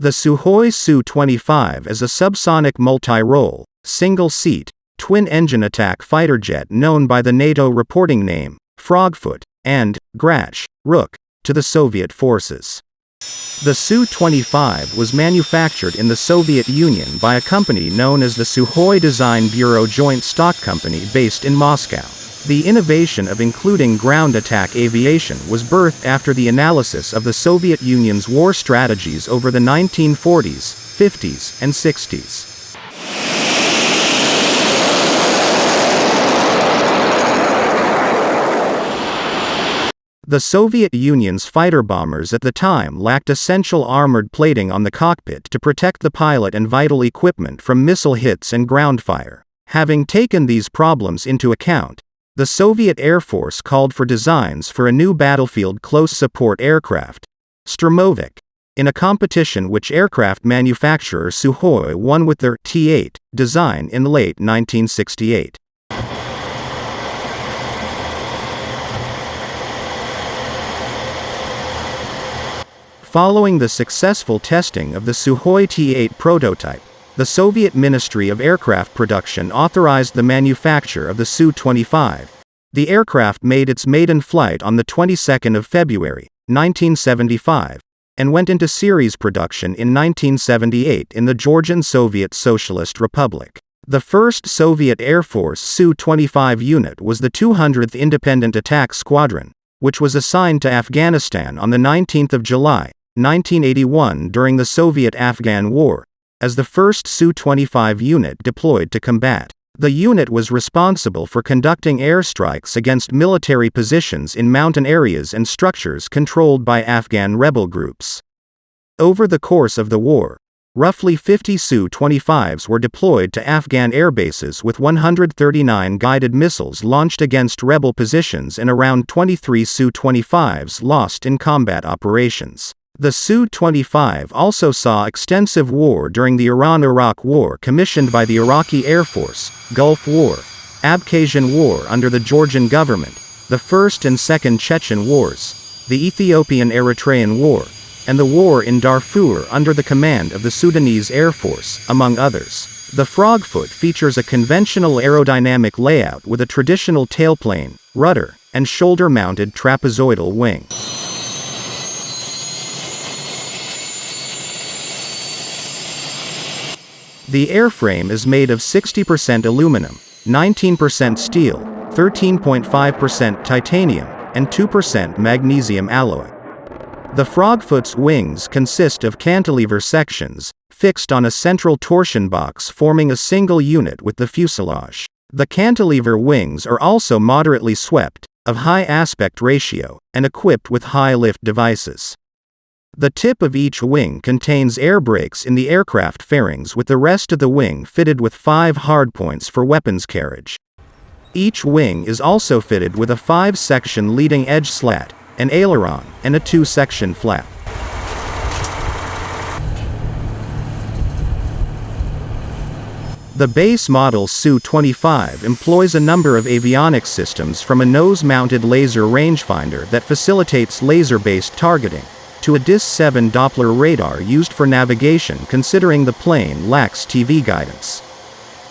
The Sukhoi Su-25 is a subsonic multi-role, single-seat, twin-engine attack fighter jet known by the NATO reporting name, Frogfoot, and Grach, Rook, to the Soviet forces. The Su-25 was manufactured in the Soviet Union by a company known as the Sukhoi Design Bureau Joint Stock Company based in Moscow. The innovation of including ground attack aviation was birthed after the analysis of the Soviet Union's war strategies over the 1940s, 50s, and 60s. The Soviet Union's fighter bombers at the time lacked essential armored plating on the cockpit to protect the pilot and vital equipment from missile hits and ground fire. Having taken these problems into account, the Soviet Air Force called for designs for a new battlefield close support aircraft, Sturmovik, in a competition which aircraft manufacturer Sukhoi won with their T-8 design in late 1968. Following the successful testing of the Sukhoi T-8 prototype, the Soviet Ministry of Aircraft Production authorized the manufacture of the Su-25. The aircraft made its maiden flight on the 22nd of February, 1975, and went into series production in 1978 in the Georgian Soviet Socialist Republic. The first Soviet Air Force Su-25 unit was the 200th Independent Attack Squadron, which was assigned to Afghanistan on the 19th of July, 1981 during the Soviet-Afghan War, as the first Su-25 unit deployed to combat. The unit was responsible for conducting airstrikes against military positions in mountain areas and structures controlled by Afghan rebel groups. Over the course of the war, roughly 50 Su-25s were deployed to Afghan airbases with 139 guided missiles launched against rebel positions and around 23 Su-25s lost in combat operations. The Su-25 also saw extensive war during the Iran-Iraq War commissioned by the Iraqi Air Force, Gulf War, Abkhazian War under the Georgian government, the First and Second Chechen Wars, the Ethiopian-Eritrean War, and the war in Darfur under the command of the Sudanese Air Force, among others. The Frogfoot features a conventional aerodynamic layout with a traditional tailplane, rudder, and shoulder-mounted trapezoidal wing. The airframe is made of 60% aluminum, 19% steel, 13.5% titanium, and 2% magnesium alloy. The Frogfoot's wings consist of cantilever sections, fixed on a central torsion box forming a single unit with the fuselage. The cantilever wings are also moderately swept, of high aspect ratio, and equipped with high lift devices. The tip of each wing contains air brakes in the aircraft fairings with the rest of the wing fitted with 5 hardpoints for weapons carriage. Each wing is also fitted with a 5-section leading edge slat, an aileron, and a 2-section flap. The base model Su-25 employs a number of avionics systems from a nose-mounted laser rangefinder that facilitates laser-based targeting, to a DIS-7 Doppler radar used for navigation considering the plane lacks TV guidance.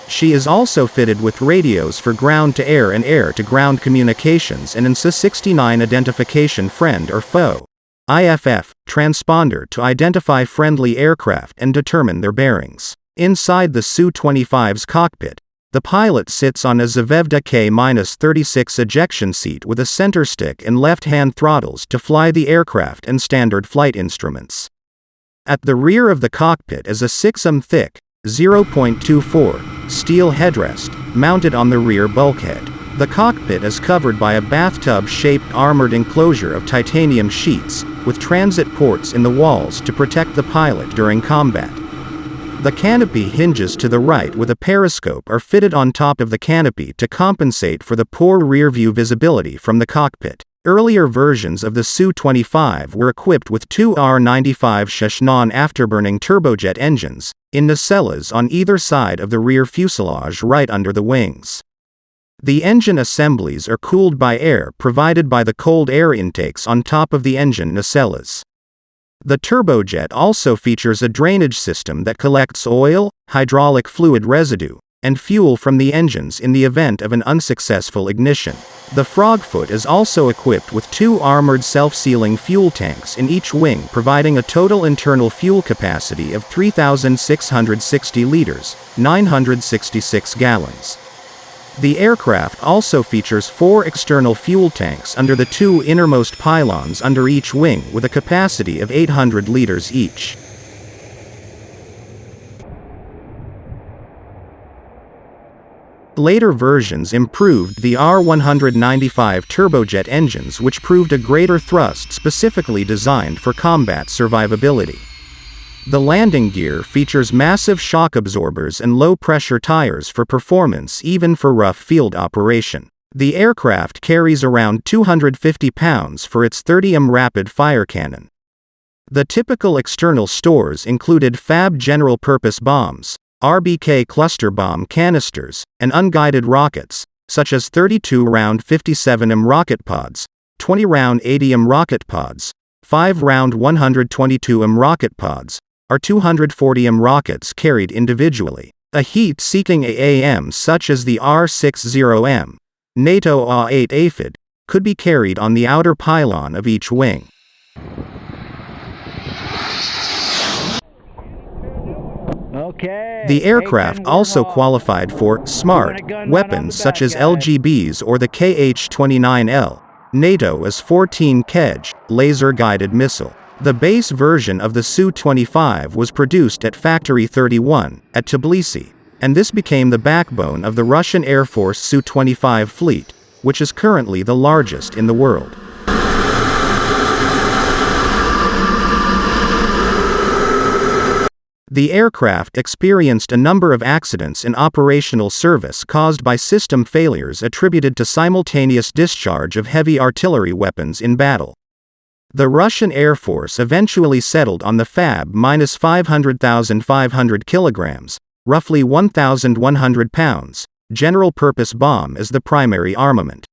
She is also fitted with radios for ground-to-air and air-to-ground communications and an SU-69 identification friend or foe (IFF) transponder to identify friendly aircraft and determine their bearings. Inside the Su-25's cockpit, the pilot sits on a Zvezda K-36 ejection seat with a center stick and left-hand throttles to fly the aircraft and standard flight instruments. At the rear of the cockpit is a 6mm thick, 0.24 steel headrest, mounted on the rear bulkhead. The cockpit is covered by a bathtub-shaped armored enclosure of titanium sheets, with transit ports in the walls to protect the pilot during combat. The canopy hinges to the right with a periscope are fitted on top of the canopy to compensate for the poor rear-view visibility from the cockpit. Earlier versions of the Su-25 were equipped with 2 R-95 Sheshnan afterburning turbojet engines, in nacelles on either side of the rear fuselage right under the wings. The engine assemblies are cooled by air provided by the cold air intakes on top of the engine nacelles. The turbojet also features a drainage system that collects oil, hydraulic fluid residue, and fuel from the engines in the event of an unsuccessful ignition. The Frogfoot is also equipped with 2 armored self-sealing fuel tanks in each wing, providing a total internal fuel capacity of 3,660 liters, 966 gallons. The aircraft also features 4 external fuel tanks under the 2 innermost pylons under each wing, with a capacity of 800 liters each. Later versions improved the R-195 turbojet engines, which proved a greater thrust specifically designed for combat survivability. The landing gear features massive shock absorbers and low-pressure tires for performance even for rough field operation. The aircraft carries around 250 pounds for its 30mm rapid-fire cannon. The typical external stores included Fab general-purpose bombs, RBK cluster bomb canisters, and unguided rockets, such as 32-round 57mm rocket pods, 20-round 80mm rocket pods, 5-round 122mm rocket pods, or 240mm rockets carried individually. A heat-seeking AAM such as the R-60M, NATO A-8 aphid, could be carried on the outer pylon of each wing. The aircraft also qualified for SMART weapons such as LGBs or the KH-29L, NATO's 14 Kedge laser-guided missile. The base version of the Su-25 was produced at Factory 31, at Tbilisi, and this became the backbone of the Russian Air Force Su-25 fleet, which is currently the largest in the world. The aircraft experienced a number of accidents in operational service caused by system failures attributed to simultaneous discharge of heavy artillery weapons in battle. The Russian Air Force eventually settled on the Fab-500,500 kilograms, roughly 1,100 pounds, general-purpose bomb as the primary armament.